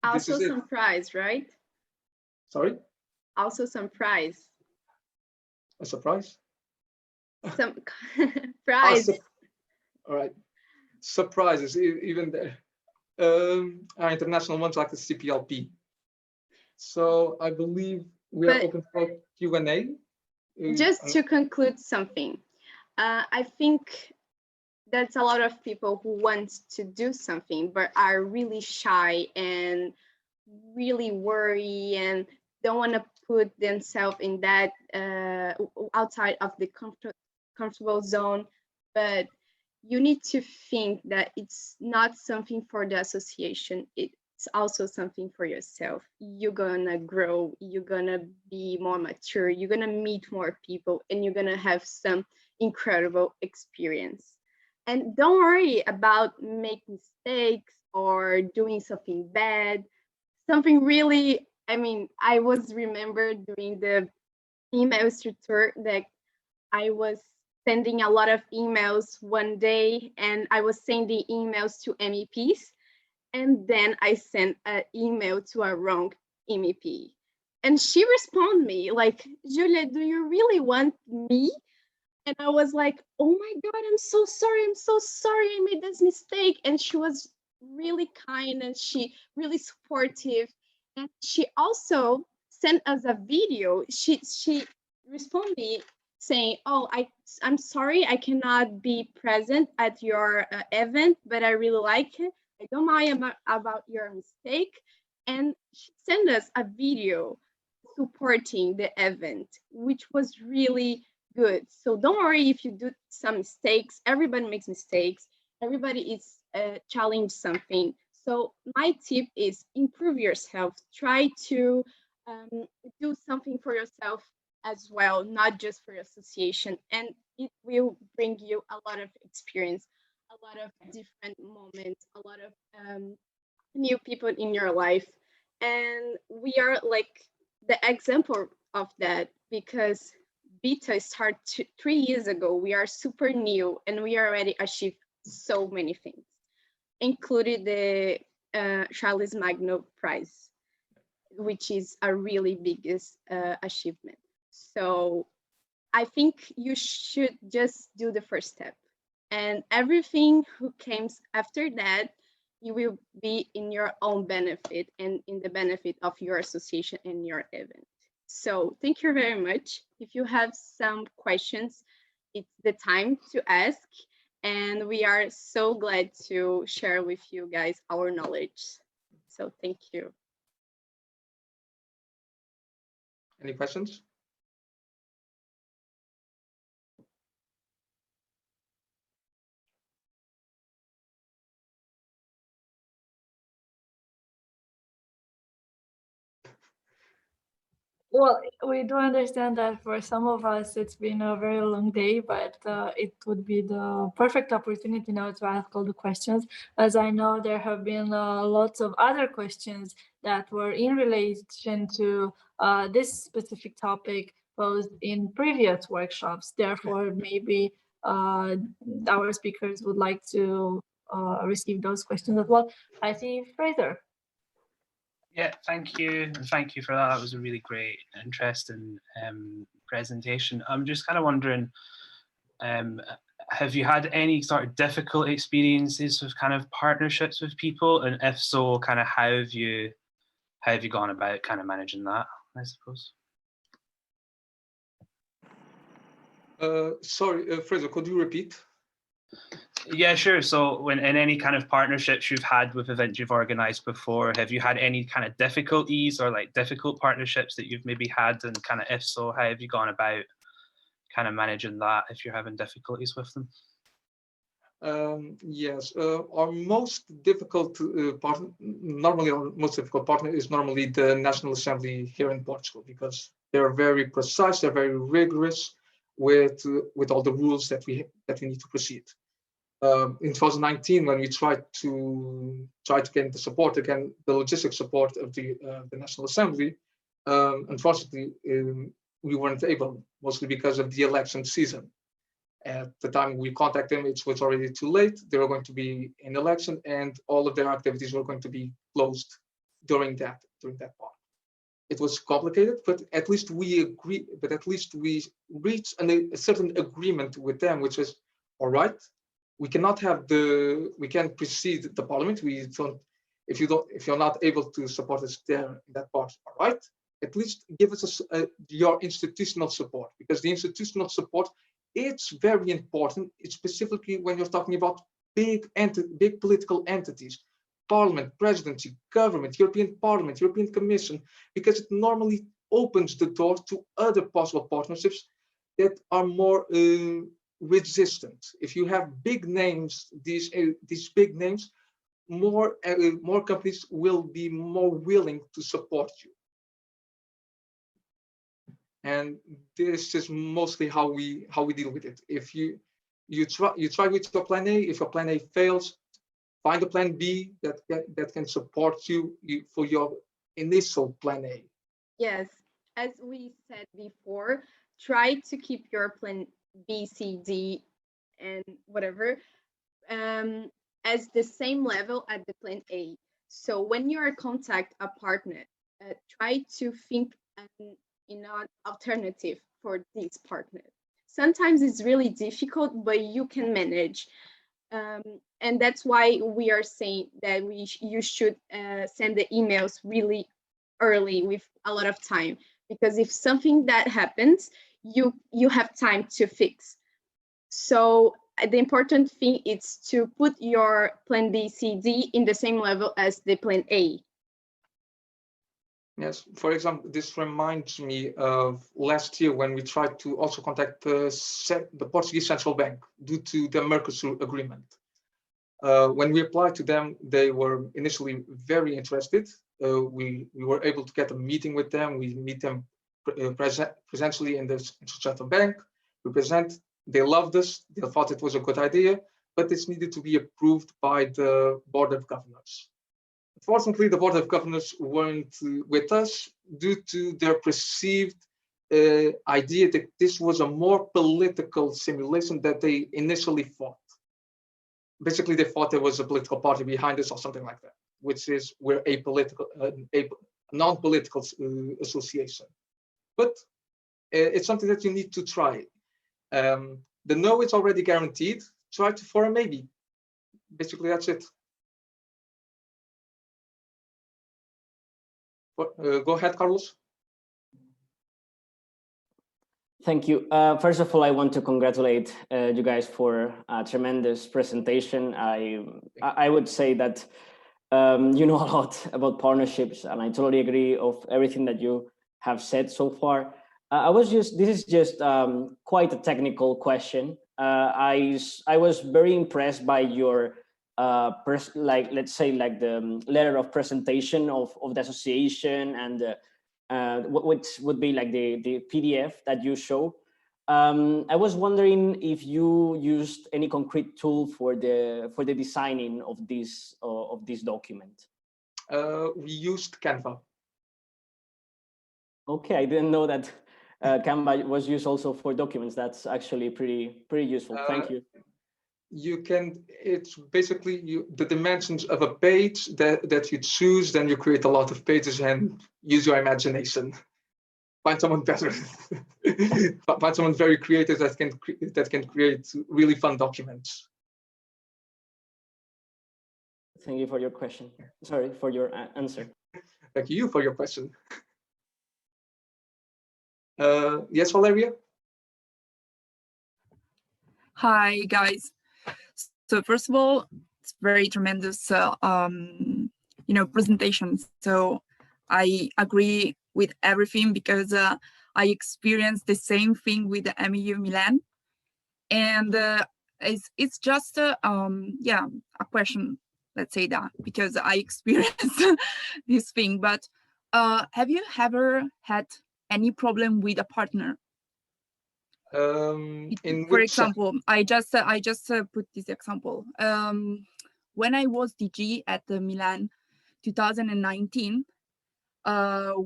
also some prize, right? Sorry? Also some prize. A surprise? Some prize. All right. Surprises, even there. Our international ones like the CPLP. So I believe we are open for Q&A. Just to conclude something, I think there's a lot of people who want to do something but are really shy and really worry and don't want to put themselves in that outside of the comfortable zone. But you need to think that it's not something for the association, it's also something for yourself. You're gonna grow, you're gonna be more mature, you're gonna meet more people, and you're gonna have some incredible experience. And don't worry about making mistakes or doing something bad. Something really, I mean, I was remembered during the email structure that I was sending a lot of emails one day, and I was sending emails to MEPs, and then I sent an email to a wrong MEP. And she responded me like, Julia, do you really want me And I was like, oh my God, I'm so sorry. I'm so sorry I made this mistake. And she was really kind and she really supportive. And she also sent us a video. She responded saying, oh, I'm sorry I cannot be present at your event, but I really like it. I don't mind about your mistake. And she sent us a video supporting the event, which was really good. So don't worry if you do some mistakes. Everybody makes mistakes. Everybody is challenge something. So my tip is improve yourself. Try to do something for yourself as well, not just for your association. And it will bring you a lot of experience, a lot of different moments, a lot of new people in your life. And we are like the example of that because BETA started 3 years ago. We are super new and we already achieved so many things, including the Charles Magno Prize, which is a really biggest achievement. So I think you should just do the first step, and everything who comes after that, you will be in your own benefit and in the benefit of your association and your event. So thank you very much. If you have some questions, it's the time to ask. And we are so glad to share with you guys our knowledge. So thank you. Any questions? Well, we do understand that for some of us it's been a very long day, but it would be the perfect opportunity now to ask all the questions, as I know there have been lots of other questions that were in relation to this specific topic posed in previous workshops. Therefore, maybe our speakers would like to receive those questions as well. I see Fraser. Yeah, thank you. Thank you for that. That was a really great, interesting presentation. I'm just kind of wondering, have you had any sort of difficult experiences with kind of partnerships with people? And if so, kind of how have you gone about kind of managing that, I suppose? Sorry, Fraser, could you repeat? Yeah, sure. So when in any kind of partnerships you've had with events you've organized before, have you had any kind of difficulties or like difficult partnerships that you've maybe had? And kind of if so, how have you gone about kind of managing that if you're having difficulties with them? Yes, our most difficult partner, normally our most difficult partner is normally the National Assembly here in Portugal, because they're very precise, they're very rigorous with all the rules that we need to proceed. In 2019, when we tried to get the support again, the logistic support of the National Assembly, unfortunately, we weren't able, mostly because of the election season. At the time we contacted them, it was already too late. They were going to be in election, and all of their activities were going to be closed during that part. It was complicated, but at least we agree. But at least we reached a certain agreement with them, which is all right. We cannot have we can't precede the parliament. We don't. If you're not able to support us there in that part, all right. At least give us your institutional support, because the institutional support, it's very important. It's specifically when you're talking about big political entities, parliament, presidency, government, European Parliament, European Commission, because it normally opens the door to other possible partnerships that are more resistant. If you have big names, these big names, more companies will be more willing to support you. And this is mostly how we deal with it. If you try with your plan A, if your plan A fails, find a plan B that can support you for your initial plan A. Yes, as we said before, try to keep your plan B, C, D, and whatever as the same level at the plan A. So when you are contact a partner, try to think in an alternative for this partner. sometimes it's really difficult, but you can manage. And that's why we are saying that you should send the emails really early with a lot of time, because if something that happens, you have time to fix. So the important thing is to put your plan B, C, D in the same level as the plan A. Yes, for example, this reminds me of last year when we tried to also contact the Portuguese Central Bank due to the Mercosur agreement. When we applied to them, they were initially very interested. We were able to get a meeting with them. We meet them presentially in the Central Bank. We present. They loved us. They thought it was a good idea, but this needed to be approved by the Board of Governors. Unfortunately, the Board of Governors weren't with us due to their perceived idea that this was a more political simulation that they initially thought. Basically, they thought there was a political party behind us or something like that, which is we're a non-political association. But it's something that you need to try. The no is already guaranteed. Try for a maybe. Basically, that's it. Go ahead, Carlos. Thank you. First of all, I want to congratulate you guys for a tremendous presentation. I would say that you know a lot about partnerships, and I totally agree of everything that you have said so far. This is just quite a technical question. I was very impressed by your let's say the letter of presentation of the association and which would be like the PDF that you show. I was wondering if you used any concrete tool for the designing of this document. We used Canva. Okay, I didn't know that Canva was used also for documents. That's actually pretty useful. Thank you. You can, it's basically the dimensions of a page that you choose, then you create a lot of pages and use your imagination. Find someone better. Find someone very creative that can create really fun documents. Thank you for your question. Sorry, for your answer. Thank you for your question. Yes, Valeria? Hi, guys. So first of all, it's very tremendous, presentation. So I agree with everything because I experienced the same thing with the MEU Milan, and it's just a question. Let's say that because I experienced this thing. But have you ever had any problem with a partner? For example, I just put this example. When I was DG at the Milan 2019,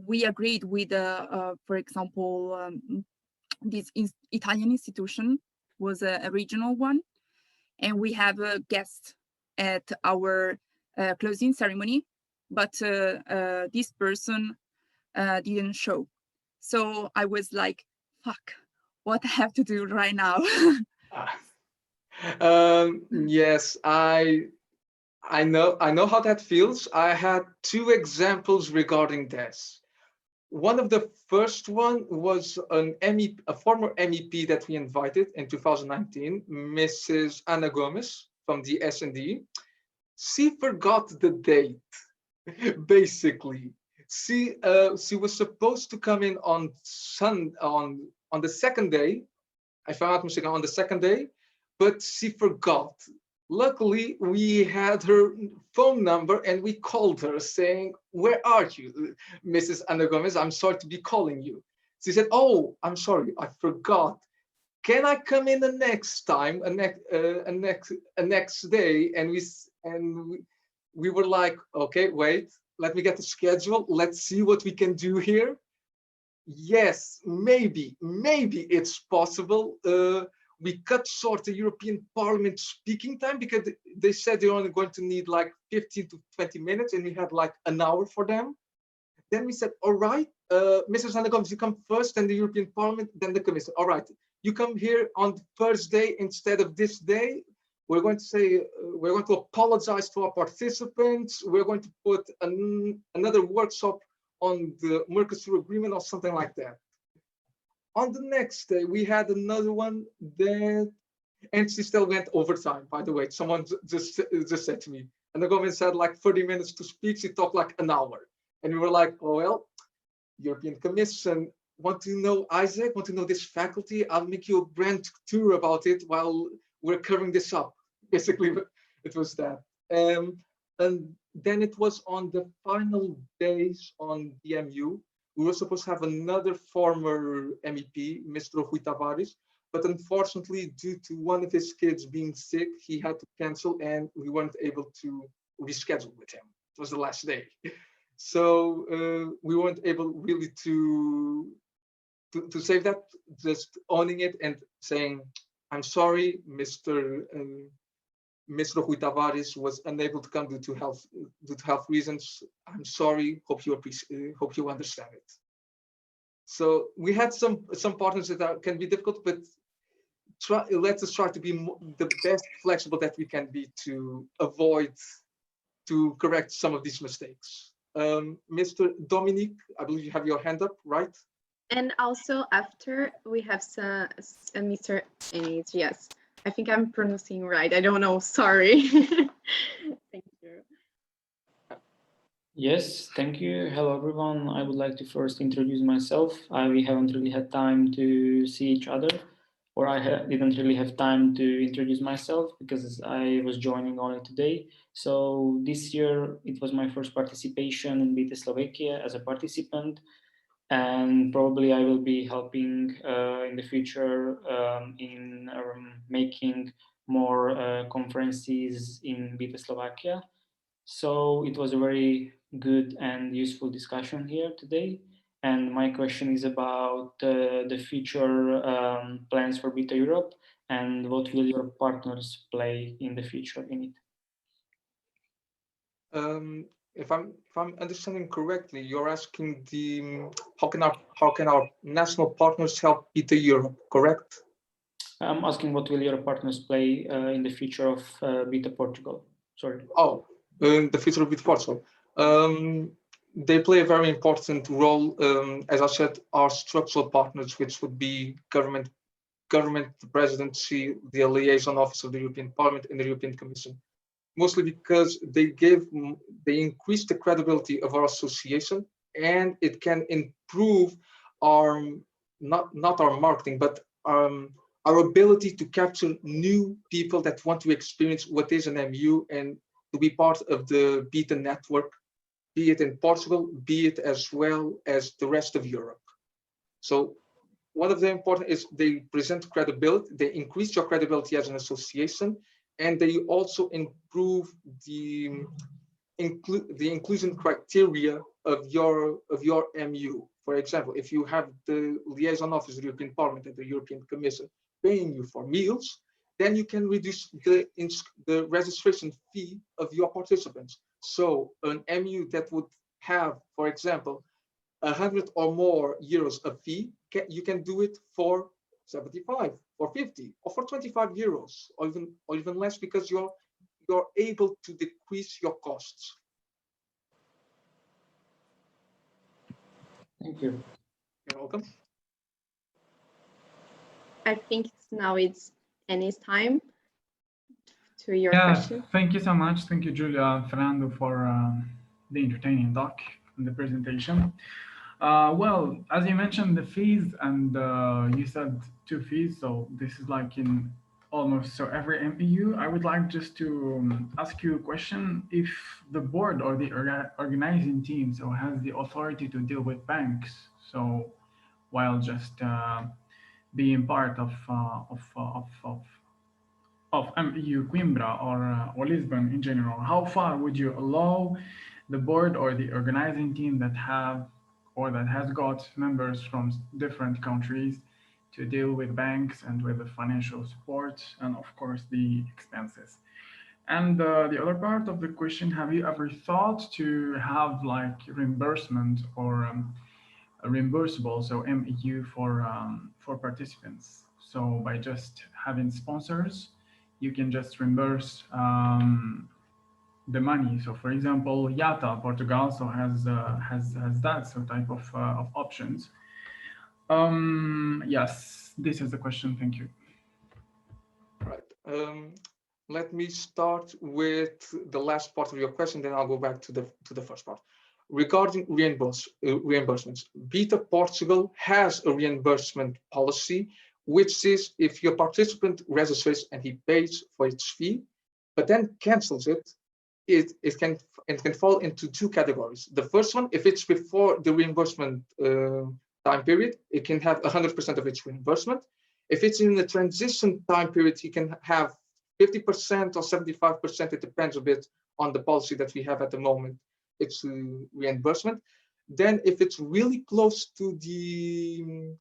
we agreed with, for example, this Italian institution was a regional one, and we have a guest at our closing ceremony, but this person didn't show. So I was like, fuck. What I have to do right now? Yes, I know how that feels. I had two examples regarding this. One of the first one was a former MEP that we invited in 2019, Mrs. Ana Gomes from the S&D. She forgot the date, basically. She was supposed to come in on the second day, if I'm not mistaken, on the second day, but she forgot. Luckily, we had her phone number and we called her saying, "Where are you, Mrs. Ana Gomes? I'm sorry to be calling you." She said, "Oh, I'm sorry, I forgot. Can I come in the next time, a next day?" And we were like, "Okay, wait, let me get the schedule. Let's see what we can do here." Yes, maybe it's possible. We cut short the European Parliament speaking time because they said they're only going to need like 15 to 20 minutes, and we had like an hour for them. Then we said, all right, Mrs. Ana Gomes, you come first, then the European Parliament, then the Commission. All right, you come here on the first day instead of this day. We're going to say, we're going to apologize to our participants. We're going to put another workshop on the Mercosur agreement or something like that. On the next day, we had another one that, and she still went overtime, by the way. Someone just said to me, and the government said like 30 minutes to speak. She talked like an hour. And we were like, oh, well, European Commission, want to know Isaac, want to know this faculty? I'll make you a grand tour about it while we're covering this up. Basically, it was that. And then it was on the final days on the MEU. We were supposed to have another former MEP, Mr. Rui Tavares, but unfortunately, due to one of his kids being sick, he had to cancel and we weren't able to reschedule with him. It was the last day. So we weren't able really to save that, just owning it and saying, I'm sorry, Mr. Rui Tavares was unable to come due to health reasons. I'm sorry, hope you understand it. So we had some partners that can be difficult, but let us try to be the best flexible that we can be to avoid, to correct some of these mistakes. Mr. Dominique, I believe you have your hand up, right? And also after we have some Mr. Menenez, yes. I think I'm pronouncing right. I don't know, sorry. Thank you. Yes, thank you. Hello, everyone. I would like to first introduce myself. We haven't really had time to see each other, or I didn't really have time to introduce myself because I was joining only today. So this year, it was my first participation in BETA Slovakia as a participant, and probably I will be helping in the future in making more conferences in BETA Slovakia. So it was a very good and useful discussion here today. And my question is about the future plans for BETA Europe and what will your partners play in the future in it? If I'm understanding correctly, you're asking how can our national partners help BETA Europe, correct? I'm asking what will your partners play in the future of BETA Portugal? Sorry. Oh, in the future of BETA Portugal. They play a very important role. As I said, our structural partners, which would be government, the presidency, the liaison office of the European Parliament, and the European Commission. Mostly because they increase the credibility of our association, and it can improve our not our marketing, but our ability to capture new people that want to experience what is an MEU and to be part of the BETA network, be it in Portugal, be it as well as the rest of Europe. So one of the important is they present credibility, they increase your credibility as an association, and they also improve the inclusion criteria of your MEU. For example, if you have the liaison office of the European Parliament and the European Commission paying you for meals, then you can reduce the registration fee of your participants. So an MEU that would have, for example, 100 or more euros of fee, you can do it for 75 or 50 or for 25 euros or even less, because you're able to decrease your costs. Thank you. You're welcome. I think now it's Annie's time to your question. Thank you so much. Thank you, Julia and Fernando, for the entertaining talk and the presentation. Well, as you mentioned, the fees, and you said 2 fees, so this is like in almost so every MEU. I would like just to ask you a question. If the board or the organizing team so has the authority to deal with banks, so while just being part of MEU Coimbra or Lisbon in general, how far would you allow the board or the organizing team that has got members from different countries to deal with banks and with the financial support and of course the expenses? And the other part of the question, have you ever thought to have like reimbursement or reimbursable, so MEU for participants? So by just having sponsors, you can just reimburse the money. So for example, BETA Portugal also has that so type of options. Yes, this is the question. Thank you. Right. Let me start with the last part of your question, then I'll go back to the first part. Regarding reimbursements, BETA Portugal has a reimbursement policy, which is if your participant registers and he pays for its fee, but then cancels it, it can fall into two categories. The first one, if it's before the reimbursement time period, it can have 100% of its reimbursement. If it's in the transition time period, you can have 50% or 75%. It depends a bit on the policy that we have at the moment. It's reimbursement. Then if it's really close to the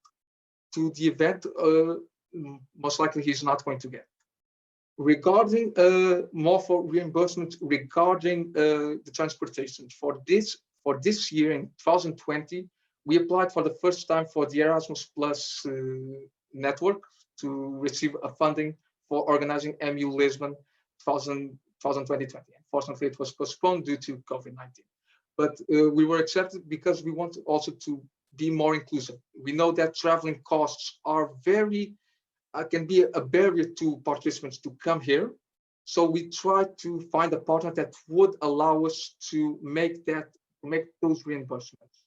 event, most likely he's not going to get. Regarding more for reimbursement regarding the transportation for this year in 2020, we applied for the first time for the Erasmus Plus network to receive a funding for organizing MEU Lisbon 2020. Unfortunately, it was postponed due to COVID-19. But we were accepted because we want also to be more inclusive. We know that traveling costs are very can be a barrier to participants to come here. So we try to find a partner that would allow us to make those reimbursements.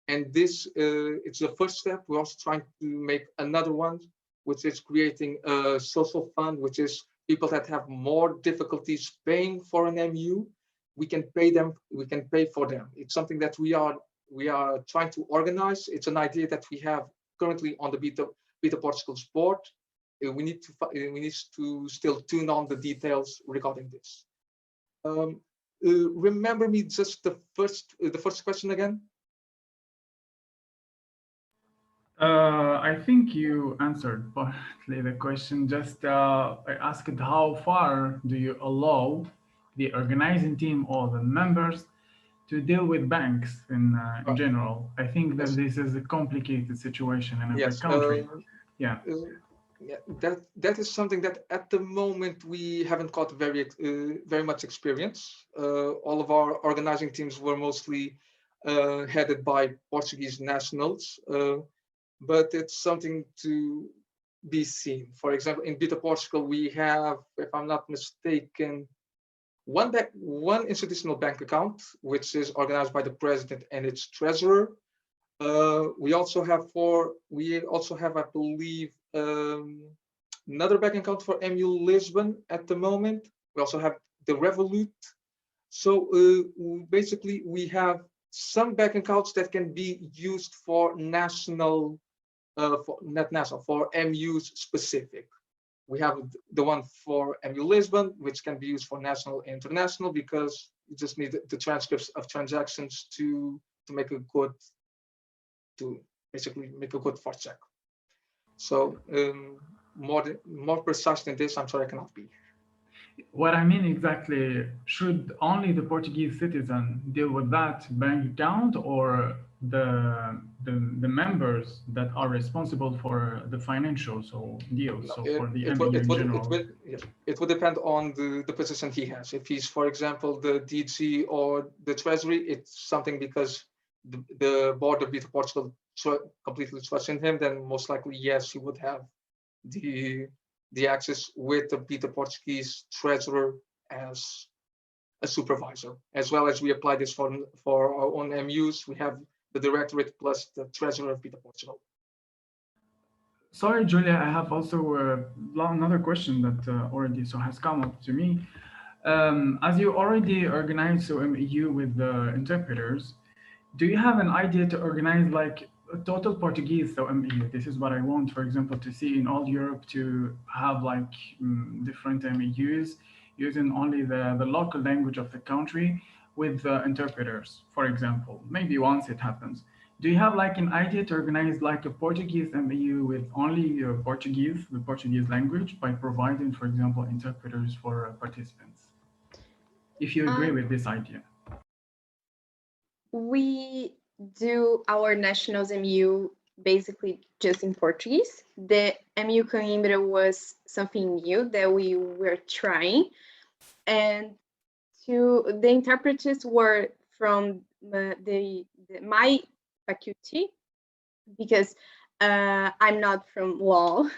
And this it's the first step. We're also trying to make another one, which is creating a social fund, which is people that have more difficulties paying for an MEU. We can pay them. We can pay for them. It's something that we are trying to organize. It's an idea that we have currently on the BETA Portugal's board. We need to still tune on the details regarding this. Remember me just the first question again. I think you answered partly the question. Just I asked how far do you allow the organizing team or the members to deal with banks in general? I think that this is a complicated situation in every country. Yeah. Yeah, that is something that at the moment we haven't got very much experience. All of our organizing teams were mostly headed by Portuguese nationals, but it's something to be seen. For example, in BETA Portugal, we have, if I'm not mistaken, one institutional bank account, which is organized by the president and its treasurer. We also have, I believe, another bank account for MEU Lisbon at the moment. We also have the Revolut. So basically, we have some bank accounts that can be used for national, for MEUs specific. We have the one for MEU Lisbon, which can be used for national and international, because you just need the transcripts of transactions to make a good, to basically make a good fact check. So more precise than this, I'm sorry, I cannot be. What I mean exactly, should only the Portuguese citizen deal with that bank account, or the members that are responsible for the financial deals? So for the MEU in general, it would depend on the position he has. If he's, for example, the DG or the Treasury, it's something because the board of BETA Portugal completely trusts in him, then most likely yes, he would have the access with the BETA Portuguese treasurer as a supervisor, as well as we apply this for our own MEUs. We have the directorate plus the treasurer of BETA Portugal. Sorry, Julia, I have also another question that already has come up to me. As you already organized MEU with the interpreters, do you have an idea to organize like a total Portuguese MEU? This is what I want, for example, to see in all Europe, to have like different MEUs using only the local language of the country with interpreters, for example. Maybe once it happens. Do you have like an idea to organize like a Portuguese MEU with only Portuguese, the Portuguese language, by providing, for example, interpreters for participants? If you agree with this idea. We do our nationals MEU basically just in Portuguese. The MEU Coimbra was something new that we were trying, and the interpreters were from my faculty, because I'm not from law,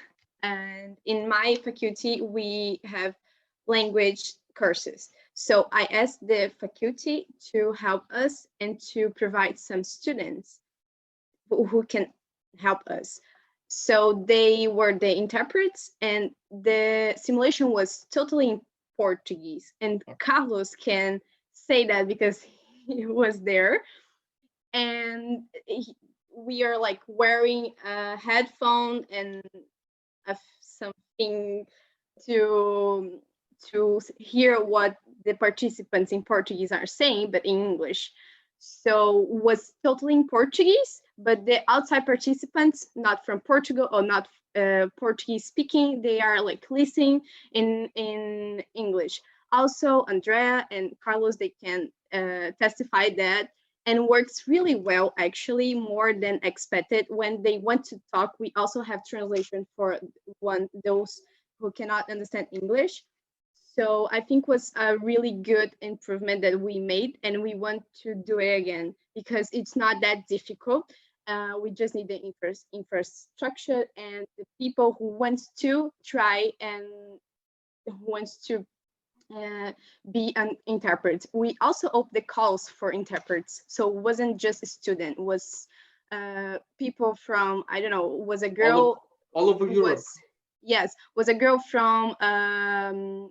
and in my faculty we have language courses. So I asked the faculty to help us and to provide some students who can help us. So they were the interpreters, and the simulation was totally in Portuguese. And Carlos can say that because he was there. And we are like wearing a headphone and something to hear what the participants in Portuguese are saying, but in English. So was totally in Portuguese, but the outside participants, not from Portugal or not Portuguese speaking, they are like listening in English. Also, Andrea and Carlos, they can testify that, and works really well, actually, more than expected. When they want to talk, we also have translation for those who cannot understand English. So I think was a really good improvement that we made, and we want to do it again because it's not that difficult. We just need the infrastructure and the people who wants to try and who wants to be an interpret. We also opened the calls for interprets, so it wasn't just a student, it was people from, I don't know, was a girl all over Europe. Yes, was a girl from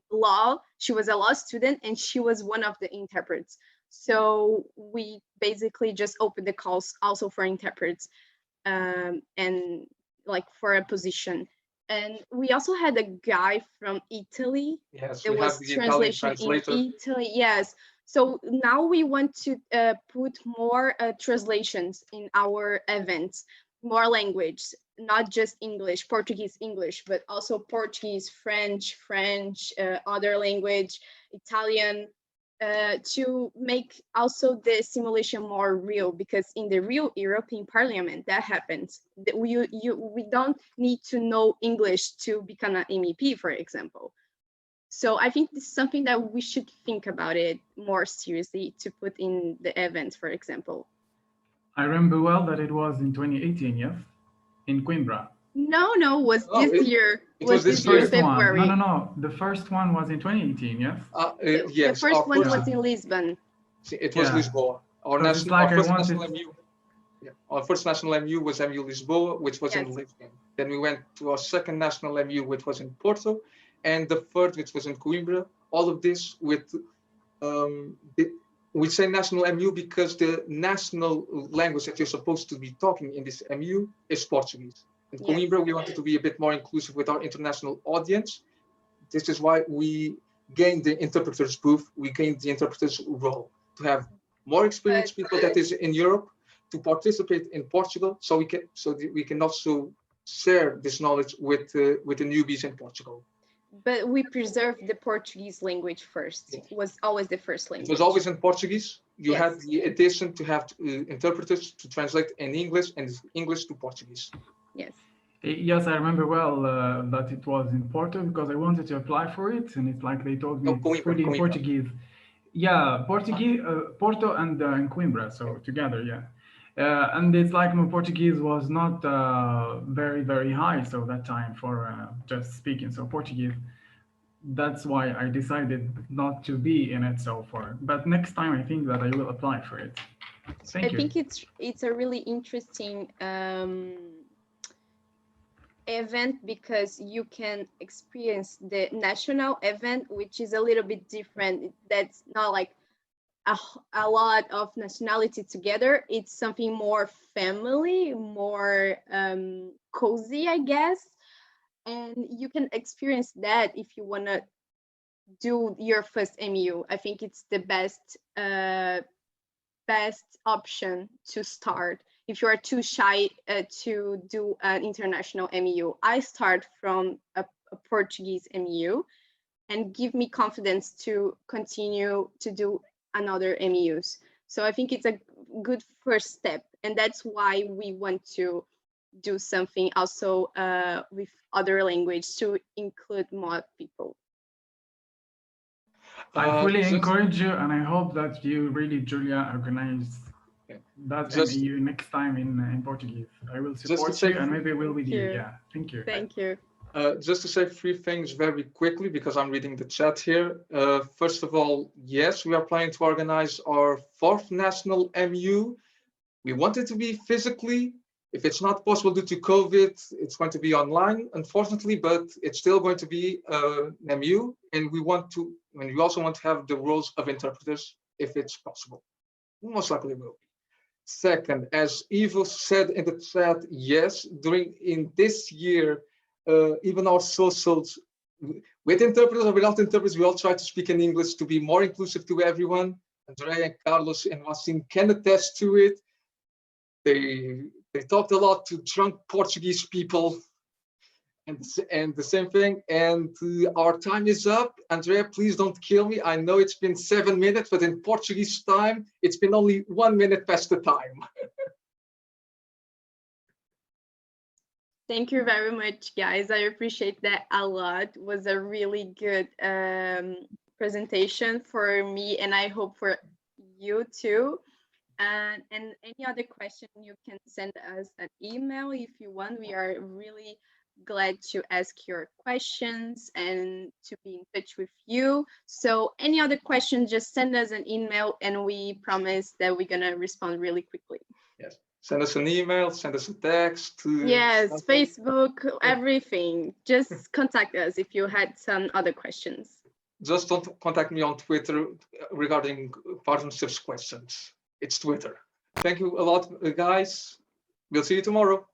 law. She was a law student, and she was one of the interprets. So we basically just opened the calls also for interprets, and like for a position. And we also had a guy from Italy. Yes, there we was have the translation Italian translator. in Italy. Yes. So now we want to put more translations in our events, more language, not just English, Portuguese, English, but also Portuguese, French, other language, Italian, to make also the simulation more real, because in the real European Parliament that happens. We don't need to know English to become an MEP, for example. So I think this is something that we should think about it more seriously to put in the events, for example. I remember well that it was in 2018, yes, in Coimbra. No, was this year. It was this year. February. No. The first one was in 2018, yes? Yes. The first one was in Lisbon. It was Lisboa. Our first national MU was MU Lisboa, which was in Lisbon. Then we went to our second national MU, which was in Porto, and the third, which was in Coimbra. All of this with, we say national MU because the national language that you're supposed to be talking in this MU is Portuguese. In Coimbra, we wanted to be a bit more inclusive with our international audience. This is why we gained the interpreter's booth, we gained the interpreter's role, to have more experienced people that is in Europe to participate in Portugal, so we can also share this knowledge with the newbies in Portugal. But we preserved the Portuguese language first. It was always the first language. It was always in Portuguese. You had the addition to have interpreters to translate in English and English to Portuguese. Yes. Yes, I remember well that it was in Porto because I wanted to apply for it, and it's like they told me it's pretty in Portuguese. Yeah, Portuguese, Porto and Coimbra, so together, yeah. And it's like my Portuguese was not very, very high, so that time for just speaking, so Portuguese. That's why I decided not to be in it so far. But next time, I think that I will apply for it. Thank you. I think it's a really interesting event because you can experience the national event, which is a little bit different. That's not like a lot of nationality together. It's something more family, more cozy, I guess. And you can experience that if you want to do your first MEU. I think it's the best option to start if you are too shy to do an international MEU. I start from a Portuguese MEU and give me confidence to continue to do another MEUs. So I think it's a good first step, and that's why we want to do something also with other language to include more people. I fully Just- encourage you, and I hope that you really, Julia, organize that Just- MEU next time in Portuguese. I will to support say- you, and maybe we'll with you. you. Yeah, thank you. Thank you. Just to say 3 things very quickly, because I'm reading the chat here. First of all, yes, we are planning to organize our 4th national MEU. We want it to be physically. If it's not possible due to COVID, it's going to be online, unfortunately, but it's still going to be an MEU. And we also want to have the roles of interpreters if it's possible. Most likely will be. Second, as Ivo said in the chat, yes, in this year, even our socials, with interpreters or without interpreters, we all try to speak in English to be more inclusive to everyone. Andrea and Carlos and Wassim can attest to it. They talked a lot to drunk Portuguese people, and the same thing. And our time is up. Andrea, please don't kill me. I know it's been 7 minutes, but in Portuguese time, it's been only 1 minute past the time. Thank you very much, guys. I appreciate that a lot. It was a really good presentation for me, and I hope for you too. And any other question, you can send us an email if you want. We are really glad to ask your questions and to be in touch with you. So any other questions, just send us an email, and we promise that we're gonna respond really quickly. Yes. Send us an email, send us a text. Yes, something. Facebook, everything. Just contact us if you had some other questions. Just don't contact me on Twitter regarding partnerships questions. It's Twitter. Thank you a lot, guys. We'll see you tomorrow.